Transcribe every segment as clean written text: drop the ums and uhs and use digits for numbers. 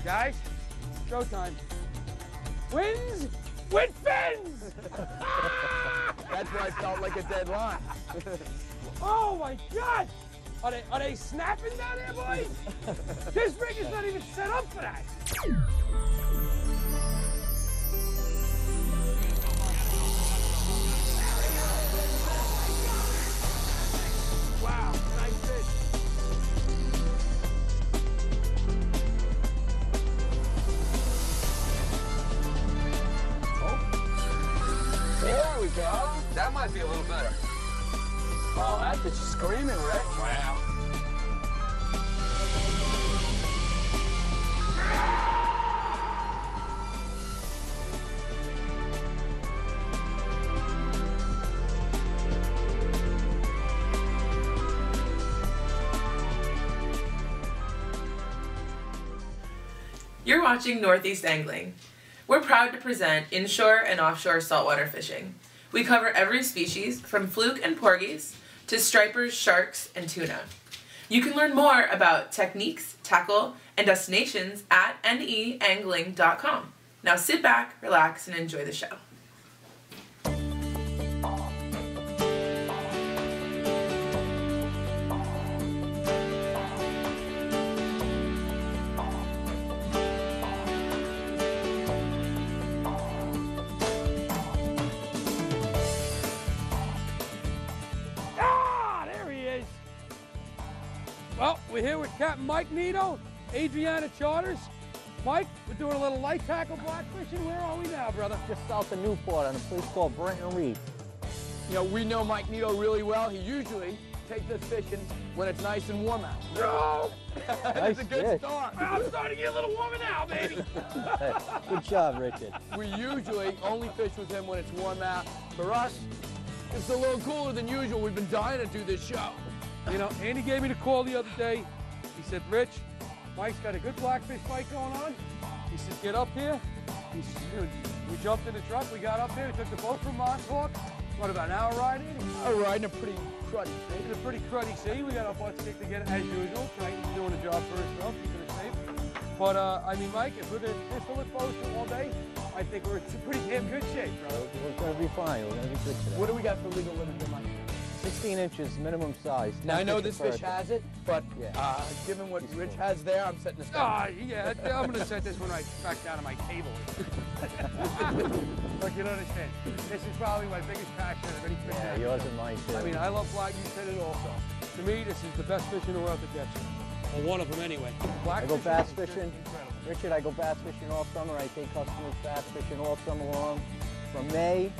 Guys, showtime. Wins with fins! That's why it felt like a dead line. Oh my God! Are they snapping down there, boys? This rig is not even set up for that. Wow, nice fish. Oh. There we go. That might be a little better. Oh, that's just screaming, Rick. Wow. You're watching Northeast Angling. We're proud to present inshore and offshore saltwater fishing. We cover every species from fluke and porgies to stripers, sharks, and tuna. You can learn more about techniques, tackle, and destinations at neangling.com. Now sit back, relax, and enjoy the show. Well, we're here with Captain Mike Neto, Adrianna Charters. Mike, we're doing a little light tackle blackfishing. Where are we now, brother? Just south of Newport on a place called Brenton Reef. You know, we know Mike Neto really well. He usually takes us fishing when it's nice and warm out. No! It's a good start. I'm starting to get a little warmer now, baby. Good job, Richard. We usually only fish with him when it's warm out. For us, it's a little cooler than usual. We've been dying to do this show. You know, Andy gave me the call the other day. He said, Rich, Mike's got a good blackfish fight going on. He said, get up here. We jumped in the truck. We got up there. We took the boat from Montauk. What, about an hour ride in? All right, in a pretty cruddy sea. In a pretty cruddy sea. We got our butts kicked again, as usual. Triton's doing a job for himself, keeping us safe. But, I mean, Mike, if we're going to fish the boat all day, I think we're in pretty damn good shape, brother. We're going to be fine. We're going to be good today. What do we got for legal limit here, Mike? 16 inches minimum size. Now, I know this fish has it, but yeah. Given what Rich has there, I'm setting this down. Yeah, I'm going to set this one right back down to my table. Look, you don't understand. This is probably my biggest passion of any fish. Yeah, yours and mine too. I mean, I love black. You said it also. To me, this is the best fish in the world to catch. Or one of them anyway. I go bass fishing. Richard, I go bass fishing all summer. I take customers bass fishing all summer long, from May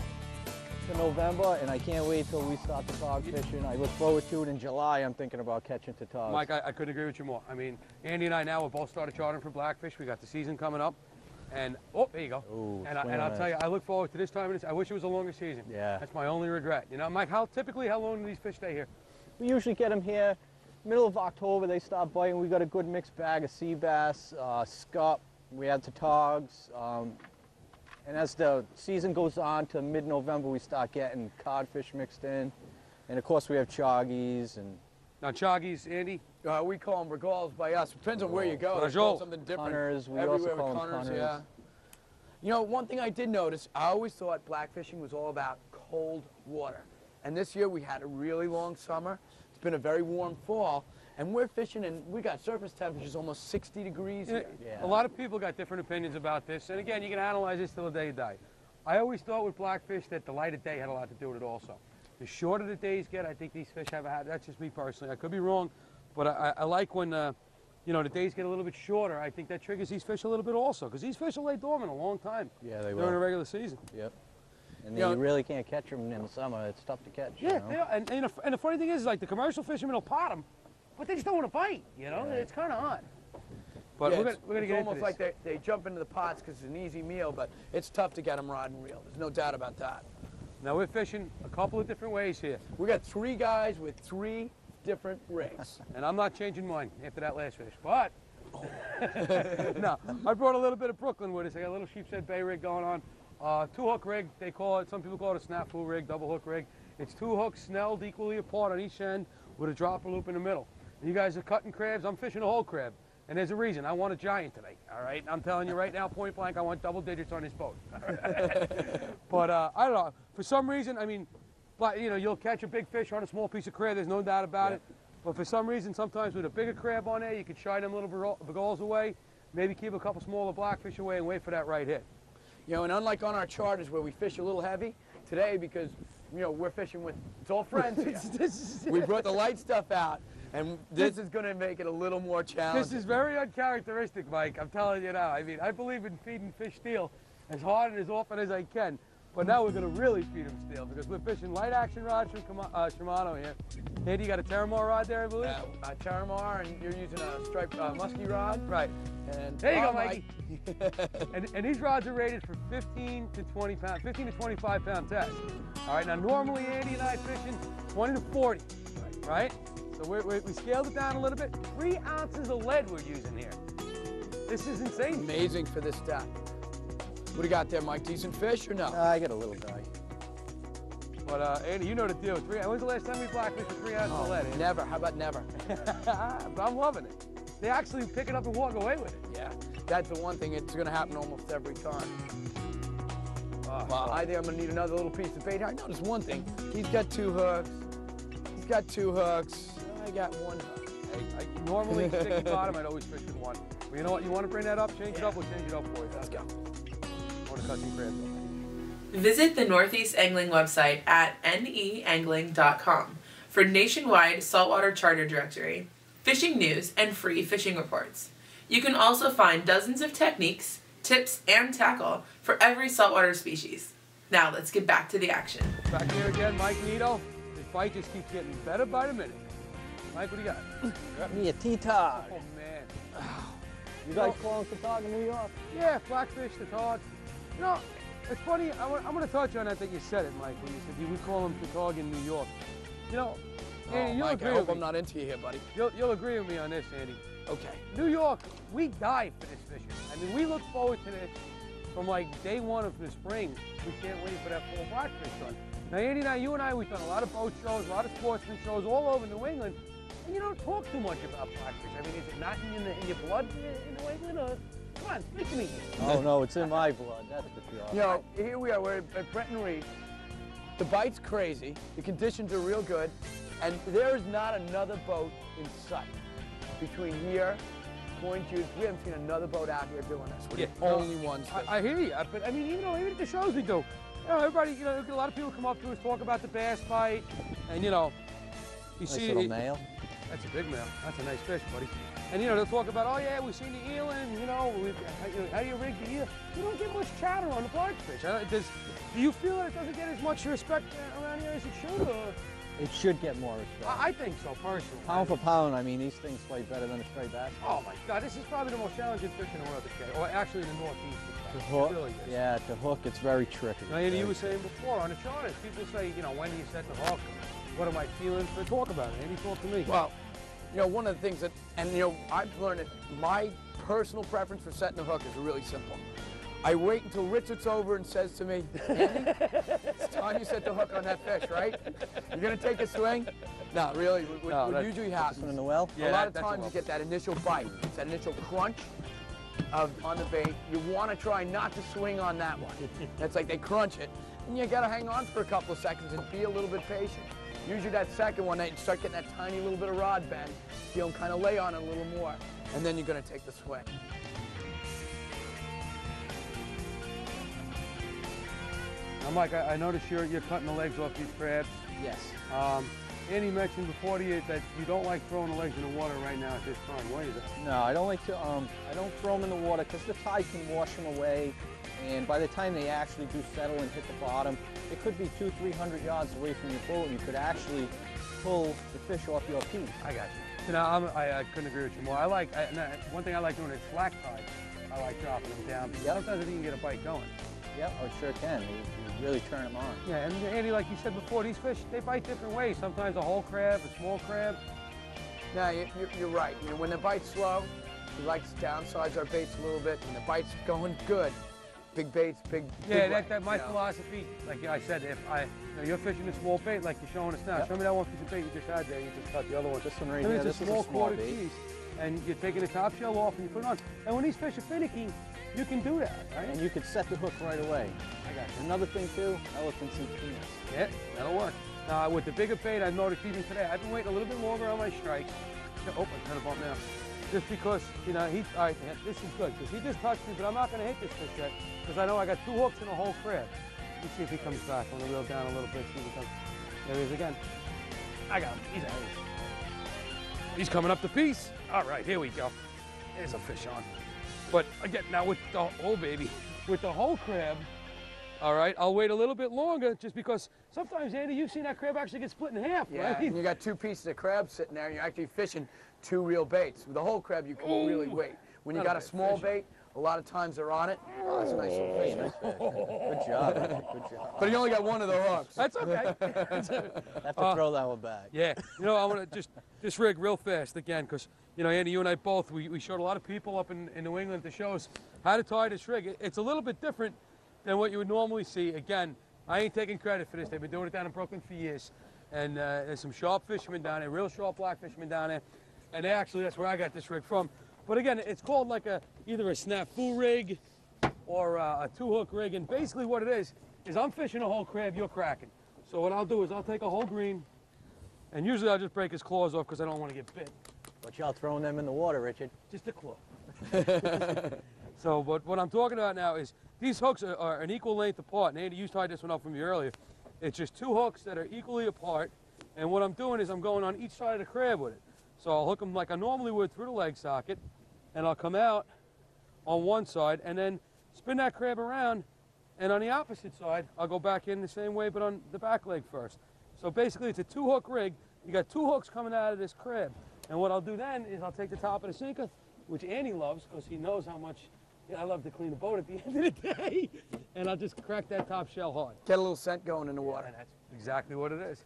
to November, and I can't wait till we start the tog fishing. I look forward to it in July. I'm thinking about catching tautog. Mike, I couldn't agree with you more. I mean, Andy and I now have both started chartering for blackfish. We got the season coming up, and oh, there you go. Ooh, and I'll tell you, I look forward to this time. I wish it was a longer season. Yeah. That's my only regret. You know, Mike, typically how long do these fish stay here? We usually get them here middle of October. They start biting. We got a good mixed bag of sea bass, scup. We have tautogs. And as the season goes on to mid-November, we start getting codfish mixed in. And of course, we have choggies and... Now, choggies, Andy? We call them regals by us. Depends on where you go. Regals. Call something different. Cunners, we everywhere also call with them cunners, cunners. yeah. You know, one thing I did notice, I always thought blackfishing was all about cold water. And this year we had a really long summer. It's been a very warm fall. And we're fishing, and we got surface temperatures almost 60 degrees here. Yeah. A lot of people got different opinions about this. And again, you can analyze this till the day you die. I always thought with blackfish that the light of day had a lot to do with it also. The shorter the days get, I think these fish have a habit. That's just me personally. I could be wrong, but I like when, you know, the days get a little bit shorter. I think that triggers these fish a little bit also, because these fish will lay dormant a long time. Yeah, they will. During a regular season. Yep. And you really can't catch them in the summer. It's tough to catch. Yeah, you know? and the funny thing is, like, the commercial fishermen will pot them, but they just don't want to bite, you know? Right. It's kind of odd. But yeah, we're going to get almost into this. like they jump into the pots because it's an easy meal, but it's tough to get them rod and reel. There's no doubt about that. Now, we're fishing a couple of different ways here. We got 3 guys with 3 different rigs. And I'm not changing mine after that last fish, but... No, I brought a little bit of Brooklyn with us. I got a little sheepshead bay rig going on. 2-hook rig, they call it. Some people call it a snafu rig, double hook rig. It's 2 hooks snelled equally apart on each end with a dropper loop in the middle. And you guys are cutting crabs. I'm fishing a whole crab. And there's a reason. I want a giant today, all right? I'm telling you right now, point blank, I want double digits on this boat. But I don't know. For some reason, I mean, you know, you'll catch a big fish on a small piece of crab. There's no doubt about it. But for some reason, sometimes with a bigger crab on there, you could shy them little Pergolos away, maybe keep a couple smaller blackfish away and wait for that right hit. You know, and unlike on our charters where we fish a little heavy, today, because, you know, we're fishing with, it's all friends here. We brought the light stuff out. And this is going to make it a little more challenging. This is very uncharacteristic, Mike. I'm telling you now. I mean, I believe in feeding fish steel as hard and as often as I can. But now we're going to really feed them steel because we're fishing light action rods from Shimano here. Andy, you got a Terramar rod there, I believe? Terramar, and you're using a striped musky rod. Right. And there you go, Mikey. and these rods are rated for 15 to 20 pound, 15 to 25 pound test. All right. Now, normally Andy and I fishing 20 to 40, right? So we scaled it down a little bit. 3 ounces of lead we're using here. This is insane. Amazing for this depth. What do you got there, Mike? Decent fish or no? I got a little guy. But Andy, you know the deal. When's the last time we blackfished with 3 ounces of lead, Andy? Never. How about never? But I'm loving it. They actually pick it up and walk away with it. Yeah. That's the one thing. It's going to happen almost every time. Well, I think I'm going to need another little piece of bait. I noticed one thing. He's got 2 hooks. He's got 2 hooks. I got 1 hook. Hey, normally, sticky bottom, I'd always fish with 1. But you know what? You want to bring that up? Change it up. We'll change it up for you. Let's go. I want to cut some crabs up. Visit the Northeast Angling website at neangling.com for nationwide saltwater charter directory, fishing news, and free fishing reports. You can also find dozens of techniques, tips, and tackle for every saltwater species. Now let's get back to the action. Back here again, Mike Neto. This bite just keeps getting better by the minute. Mike, what do you got? Me a Tautog. Oh, man. You guys call them Tautog in New York? Yeah, Blackfish, the Tautog. You know, it's funny. I'm going to touch on that you said it, Mike, when you said we call them Tautog in New York. You know, Andy, you'll Mike, agree I hope with I'm me. not into you here, buddy. You'll agree with me on this, Andy. Okay. New York, we die for this fishing. I mean, we look forward to this from like day 1 of the spring. We can't wait for that fall blackfish run. Now, Andy and I, you and I, we've done a lot of boat shows, a lot of sportsman shows all over New England, and you don't talk too much about blackfish. I mean, is it not in your blood in New England? Or, come on, speak to me. Oh, no, it's in my blood, that's for sure. You know, here we are, we're at Brenton Reef. The bite's crazy, the conditions are real good, and there is not another boat in sight. Between here, Point Judith, we haven't seen another boat out here doing this. We're the only ones. I hear you, but I mean, even at the shows we do, you know, everybody, you know, a lot of people come up to us, talk about the bass bite, and you know, you Nice see little it, male. That's a big male. That's a nice fish, buddy. And you know, they'll talk about, oh yeah, we've seen the eland, you know, how do you rig the eel? You don't get much chatter on the blackfish. Do you feel that it doesn't get as much respect around here as it should? Or? It should get more respect. I think so, personally. Pound for pound, I mean, these things play better than a straight bass. Oh my God, this is probably the most challenging fish in the world to catch, or actually in the Northeast. To hook, it really is. yeah, to hook, it's very tricky. Now, Andy, you were saying before on the charters, people say, you know, when do you set the hook? What am I feeling? So talk about it. Andy, talk to me. Well, you know, one of the things that, and you know, I've learned that my personal preference for setting the hook is really simple. I wait until Richard's over and says to me, Andy, it's time you set the hook on that fish, right? You're going to take a swing? No, really, what usually happens, in the well? a lot of times you get that initial bite, it's that initial crunch on the bait. You want to try not to swing on that one. It's like they crunch it, and you got to hang on for a couple of seconds and be a little bit patient. Usually that second one, you start getting that tiny little bit of rod bend, you know, kind of lay on it a little more, and then you're going to take the swing. Now, Mike, I noticed you're cutting the legs off these crabs. Yes. Andy mentioned before to you that you don't like throwing the legs in the water right now at this time. Why is that? No, I don't like to, I don't throw them in the water because the tide can wash them away. And by the time they actually do settle and hit the bottom, it could be 200-300 yards away from your boat. You could actually pull the fish off your piece. I got you. So now I couldn't agree with you more. One thing I like doing is slack tide. I like dropping them down. Yep. Sometimes I can get a bite going. Yep, I sure can. You really turn them on. Yeah, and Andy, like you said before, these fish, they bite different ways. Sometimes a whole crab, a small crab. No, you're right. You know, when the bite's slow, we like to downsize our baits a little bit. When the bite's going good, big baits, big. Yeah, big that's my philosophy. Like I said, if you're fishing a small bait, like you're showing us now. Yep. Show me that one piece of bait you just had there. You just cut the other one. This one right And here, it's this a is small quarter bait. piece. and you're taking the top shell off and you put it on. And when these fish are finicky, you can do that, right? And you could set the hook right away. I got you. Another thing too, elephants eat peanuts. Yeah, that'll work. With the bigger bait, I've noticed even today, I've been waiting a little bit longer on my strike. Oh, I kind of bumped now. Just because, you know, all right, this is good, because he just touched me, but I'm not going to hit this fish yet, because I know I got 2 hooks and a whole crab. Let's see if he comes back. I'm going to reel down a little bit, see if he comes. There he is again. I got him. He's out. He's coming up the piece. All right, here we go. There's a fish on. But again, now with the whole baby, with the whole crab, all right, I'll wait a little bit longer just because sometimes, Andy, you've seen that crab actually get split in half, Yeah, right? and you got 2 pieces of crab sitting there, and you're actually fishing 2 real baits. With the whole crab, you can really wait. When you got a small bait, a lot of times they're on it. Oh, that's a nice little fish. Nice fish. Good job, good job. But you only got 1 of the hooks. That's okay. Have to throw that one back. Yeah, you know, I want to just rig real fast again because, you know, Andy, you and I both, we showed a lot of people up in New England to show us how to tie this rig. It's a little bit different than what you would normally see. Again, I ain't taking credit for this. They've been doing it down in Brooklyn for years. And there's some sharp fishermen down there, real sharp black fishermen down there. And that's where I got this rig from. But again, it's called like either a snafu rig or a 2-hook rig. And basically what it is I'm fishing a whole crab, you're cracking. So what I'll do is I'll take a whole green, and usually I'll just break his claws off because I don't want to get bit. Watch out throwing them in the water, Richard. Just a claw. So, but what I'm talking about now is these hooks are an equal length apart. And Andy, you tied this one up for me earlier. It's just 2 hooks that are equally apart. And what I'm doing is I'm going on each side of the crab with it. So I'll hook them like I normally would through the leg socket, and I'll come out on one side and then spin that crab around, and on the opposite side, I'll go back in the same way, but on the back leg first. So basically it's a 2-hook rig. You got 2 hooks coming out of this crab. And what I'll do then is I'll take the top of the sinker, which Andy loves because he knows how much I love to clean the boat at the end of the day, and I'll just crack that top shell hard. Get a little scent going in the water. And that's exactly what it is.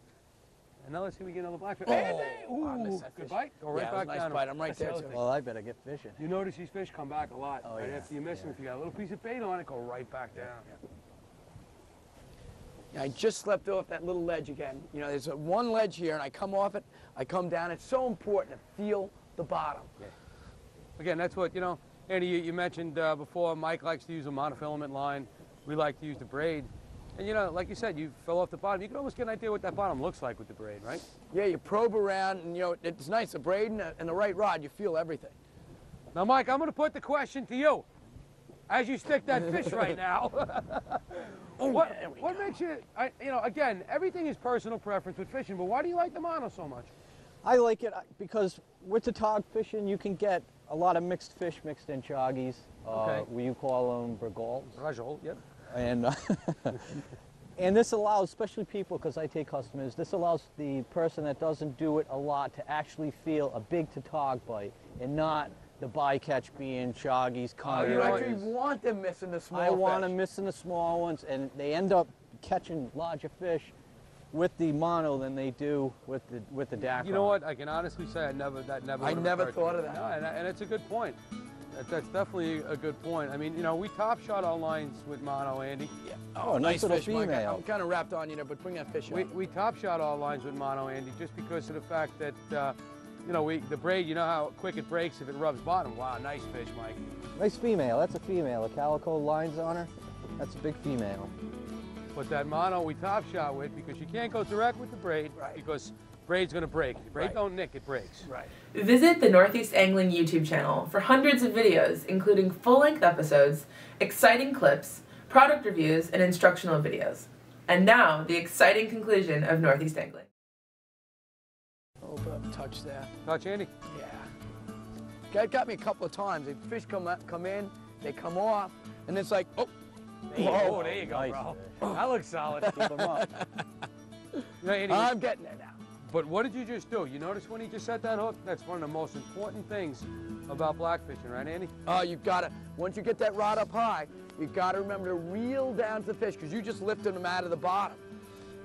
And now let's see if we get another blackfish. Oh, I missed that good fish. bite. Go right Yeah, it was back a nice down. bite. I'm right That's there, the other too. thing. Well, I better get fishing. You notice these fish come back a lot. Oh, right yeah, after you miss them, if you got a little piece of bait on it, go right back down. I just slept off that little ledge again. You know, there's one ledge here, and I come off it, I come down. It's so important to feel the bottom. Yeah. Again, that's what, you know, Andy, you mentioned before, Mike likes to use a monofilament line. We like to use the braid. And, you know, like you said, you fell off the bottom. You can almost get an idea what that bottom looks like with the braid, right? Yeah, you probe around, and, you know, it's nice. The braid and the right rod, you feel everything. Now, Mike, I'm going to put the question to you. As you stick that fish right now, what makes you, you know, again, everything is personal preference with fishing, but why do you like the mono so much? I like it because with the tog fishing, you can get a lot of mixed fish mixed in choggies. Okay. You call them bergols. Rajol, yep. And, and this allows, especially people, because I take customers, this allows the person that doesn't do it a lot to actually feel a big tautog bite and not the bycatch being choggies, You actually want them missing the small I want fish. them missing the small ones, and they end up catching larger fish with the mono than they do with the Dacron. You know what? I can honestly say that never I never thought of that. No, and it's a good point. That's definitely a good point. I mean, you know, we top shot our lines with mono, Andy. Yeah. Oh, nice little fish, Mike. female. I'm kind of wrapped on you there, but bring that fish up. We top shot our lines with mono, Andy, just because of the fact that, you know, the braid, you know how quick it breaks if it rubs bottom. Wow, nice fish, Mike. Nice female. That's a female. The calico lines on her. That's a big female. But that mono we top shot with, because you can't go direct with the braid, Right. because braid's gonna break. The braid Right. don't nick, it breaks. Right. Visit the Northeast Angling YouTube channel for hundreds of videos, including full-length episodes, exciting clips, product reviews, and instructional videos. And now, the exciting conclusion of Northeast Angling. A little bit of a touch there. Touch, Andy? Yeah. That got me a couple of times. The fish come in, they come off, and it's like, oh. Oh, there you go, Nice bro. fish. That looks solid. Keep 'em up. You know, Andy, I'm getting there now. but what did you just do? You notice when he just set that hook? That's one of the most important things about blackfishing, right, Andy? You've got to, once you get that rod up high, you've got to remember to reel down to the fish, because you just lifted them out of the bottom.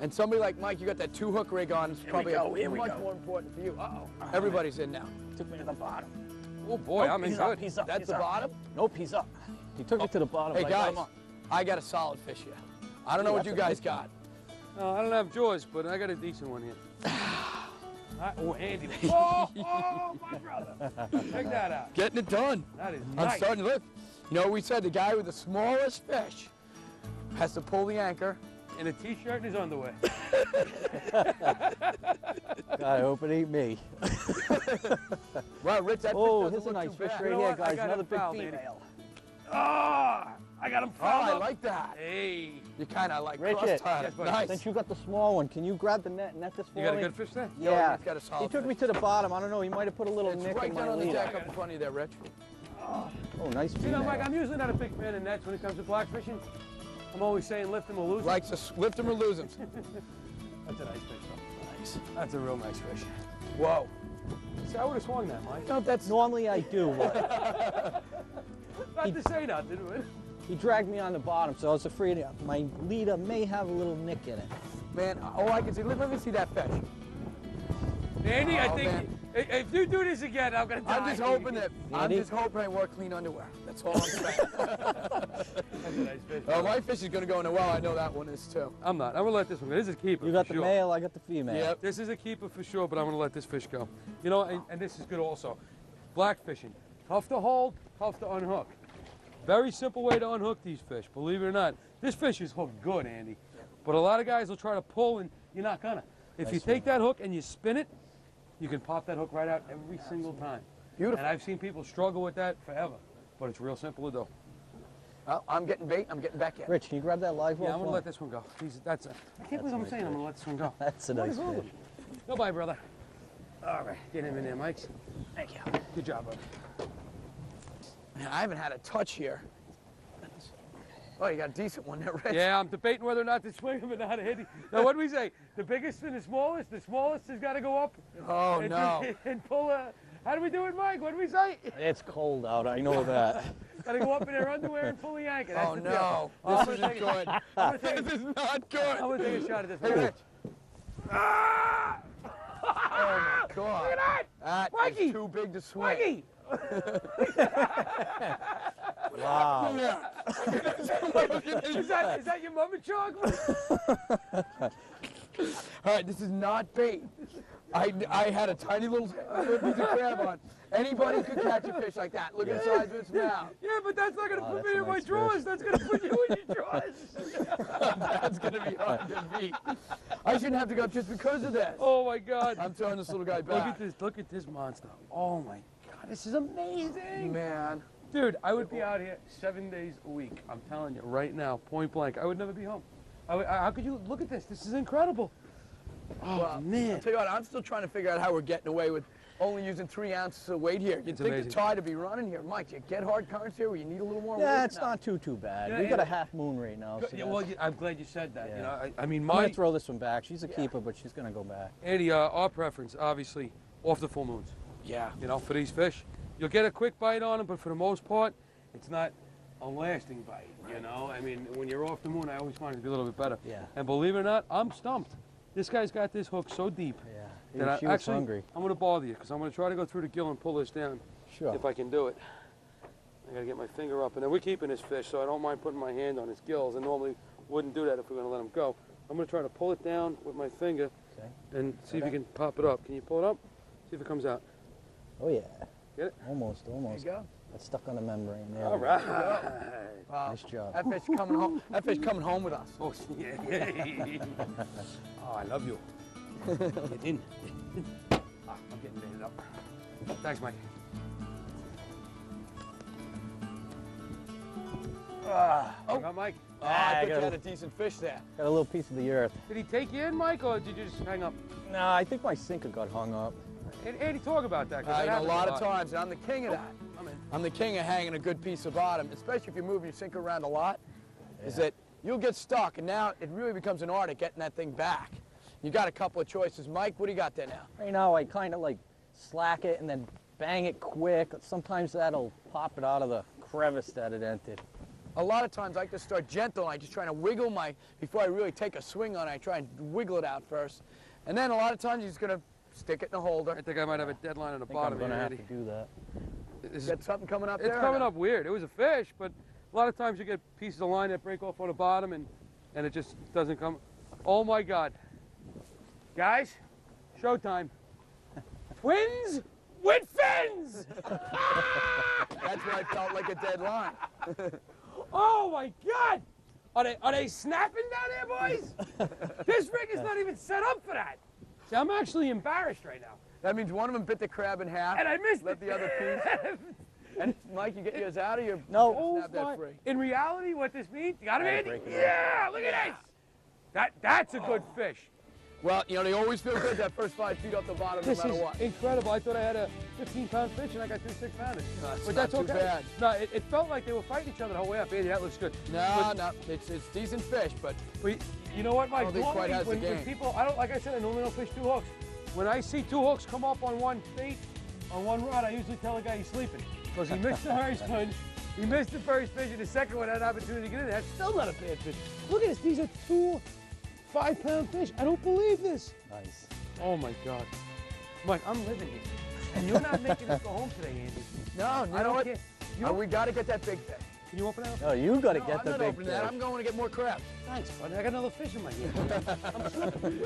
And somebody like Mike, you got that 2-hook rig on, it's probably much more important for you. Uh-oh. Everybody's in now. Took me to the bottom. Oh, boy, I'm in He's good. up, he's up. That's he's the up. bottom? Nope, he's up. He took it to the bottom. Hey, but I got guys, him up. I got a solid fish here. I don't know what you guys got. No, I don't have jaws, but I got a decent one here. Oh, Andy. Oh, my brother. Check that out. Getting it done. That is I'm nice. starting to look. You know, we said the guy with the smallest fish has to pull the anchor. In a t-shirt and his underwear. God, I hope it ain't me. Wow, Rich, that Oh, fish here's a doesn't look nice too fish bad. right You know here, what? I guys. got Another him big fouled, Andy. female. Ah, I got him Oh, fouled I up. like that. Hey. You kind of like Richard, cross-tied yes, it. buddy. Nice. Since you got the small one, can you grab the net this for You got a me? good fish there? Yeah. He's got a solid He took me fish. to the bottom. I don't know. He might have put a little It's nick right in down my on the leader. deck up in front of you there, Rich. Oh, nice You female. know, Mike, I'm usually not a big fan of nets when it comes to black fishing. I'm always saying lift them or lose them. Likes to lift him or lose him. That's a nice fish, though. Nice. That's a real nice fish. Whoa. See, I would have swung that, Mike. No, that's Normally I do, but Not to say nothing, but... he dragged me on the bottom, so I was afraid my leader may have a little nick in it. man. All I can see. Let me see that fish. Andy, I Oh, think man. if you do this again, I'm gonna die. I'm just hoping that Andy? I wore clean underwear. That's all I'm saying. That's a nice fish. Oh, my fish is gonna go in the well. I know that one is too. I'm not. I'm gonna let this one go. This is a keeper. You got for the sure. male, I got the female. Yep. This is a keeper for sure, but I'm gonna let this fish go. You know, and this is good also. Black fishing, tough to hold, tough to unhook. Very simple way to unhook these fish, believe it or not. This fish is hooked good, Andy. But a lot of guys will try to pull and you're not gonna. If you take that hook and you spin it, you can pop that hook right out every single time. Beautiful. And I've seen people struggle with that forever, but it's real simple to do. Well, I'm getting bait. I'm getting back in. Rich, can you grab that live well? Yeah, I'm for gonna me? let this one go. I can't believe I'm saying I'm gonna let this one go. That's a What nice is wrong with fish. you? Go bye, brother. All right, get him in there, Mike. Thank you. Good job, brother. Man, I haven't had a touch here. Oh, you got a decent one there, Rich. Yeah, I'm debating whether or not to swing him or not hit him. Now, what do we say? The biggest and the smallest? The smallest has got to go up Oh, and, no. and pull a... How do we do it, Mike? What do we say? It's cold out, I know that. Got to go up in their underwear and pull the anchor. That's Oh, the no. deal. I'm This gonna isn't take good. I'm gonna This is not I'm good. going to take a shot at this. Hey, Rich. Ah! Oh, my God. Look at that! That Mikey! is too big to swing. Mikey! Wow. Is that your mama chocolate? All right, this is not bait. I had a tiny little piece of crab on. Anybody could catch a fish like that. Look at the size of its mouth. Yeah, but that's not going to put that's me a in my nice drawers. fish. That's going to put you in your drawers. That's going to be hard to beat. I shouldn't have to go up just because of this. Oh, my God. I'm throwing this little guy Look back. at this. Look at this monster. Oh, my God. This is amazing. Man. Dude, I would be out here 7 days a week. I'm telling you right now, point blank. I would never be home. How could you look at this? This is incredible. Oh, Well, I'll man. tell you what, I'm still trying to figure out how we're getting away with only using 3 ounces of weight here. You'd It's think amazing. the tide would be running here. Mike, you get hard currents here where you need a little more weight? Yeah, it's now? not too bad. Yeah, We got yeah. a half moon right now. So Yeah, well, that's- I'm glad you said that. You Yeah. know, I mean, I'm my gonna throw this one back. She's a keeper, but she's gonna go back. Eddie, our preference, obviously, off the full moons. Yeah. You know, for these fish, you'll get a quick bite on them, but for the most part, it's not a lasting bite. You know, I mean, when you're off the moon, I always find it to be a little bit better. Yeah. And believe it or not, I'm stumped. This guy's got this hook so deep Yeah. that She I was actually, hungry. I'm going to bother you because I'm going to try to go through the gill and pull this down Sure. if I can do it. I got to get my finger up, and then we're keeping this fish, so I don't mind putting my hand on his gills. I normally wouldn't do that if we're going to let him go. I'm going to try to pull it down with my finger Okay. and see if you can pop it up. Can you pull it up? See if it comes out. Oh yeah. Get it? Almost. There you go. It's stuck on the membrane there. All right. Wow. Nice job. That fish coming home. That fish coming home with us. Oh, yeah. Oh, I love you. Get in. Ah, I'm getting baited up. Thanks, Mike. Oh, got Mike. Oh, I I bet got you a- had a decent fish there. Got a little piece of the earth. Did he take you in, Mike, or did you just hang up? No, I think my sinker got hung up. Andy, talk about that. 'cause that You know, a happens lot of times, and I'm the king of that. I'm in. I'm the king of hanging a good piece of bottom, especially if you're moving your sinker around a lot, is that you'll get stuck, and now it really becomes an art at getting that thing back. You got a couple of choices. Mike, what do you got there now? Right now, I kind of like slack it and then bang it quick. Sometimes that'll pop it out of the crevice that it entered. A lot of times I like to start gentle, and I just try to wiggle before I really take a swing on it, I try and wiggle it out first. And then a lot of times you're just gonna stick it in the holder. I think I might have a deadline on the I think I'm bottom gonna here, have Andy. to do that. This is- Got something coming up It's there? or coming no? up weird. It was a fish, but a lot of times you get pieces of line that break off on the bottom and it just doesn't come. Oh my God. Guys, showtime. Twins with fins! That's why I felt like a dead line. Oh my God! Are they snapping down there, boys? This rig is not even set up for that. See, I'm actually embarrassed right now. That means one of them bit the crab in half. And I missed Let the other piece. And Mike, you get yours out of your No. snap that free. In reality, what this means, you got him, Andy? break it Yeah, look at this. That's a good fish. Well, you know, they always feel good that first 5 feet off the bottom, This no matter is what. incredible. I thought I had a 15-pound fish, and I got 2 6-pounders. No, it's But not that's too okay. bad. No, it felt like they were fighting each other the whole way up. Andy, that looks good. No, it's decent fish, but But you know what, Mike? I don't think quite has the when game. people, like I said, I normally don't fish 2 hooks. When I see 2 hooks come up on one bait, on one rod, I usually tell the guy he's sleeping. Because he missed the first one, he missed the first fish, and the second one had an opportunity to get in. That's still not a bad fish. Look at this, these are 2 5-pound fish. I don't believe this. Nice. Oh my God. Mike, I'm living here. And you're not making us go home today, Andy. no, you know what? care. We got to get that big fish. Can you open it up? No, you got to No, get I'm the not big opening fish. that. I'm going to get more crab. Thanks, buddy. I got another fish in my hand. I'm slipping.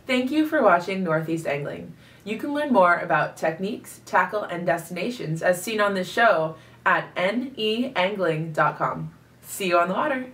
Thank you for watching Northeast Angling. You can learn more about techniques, tackle, and destinations as seen on this show at neangling.com. See you on the water.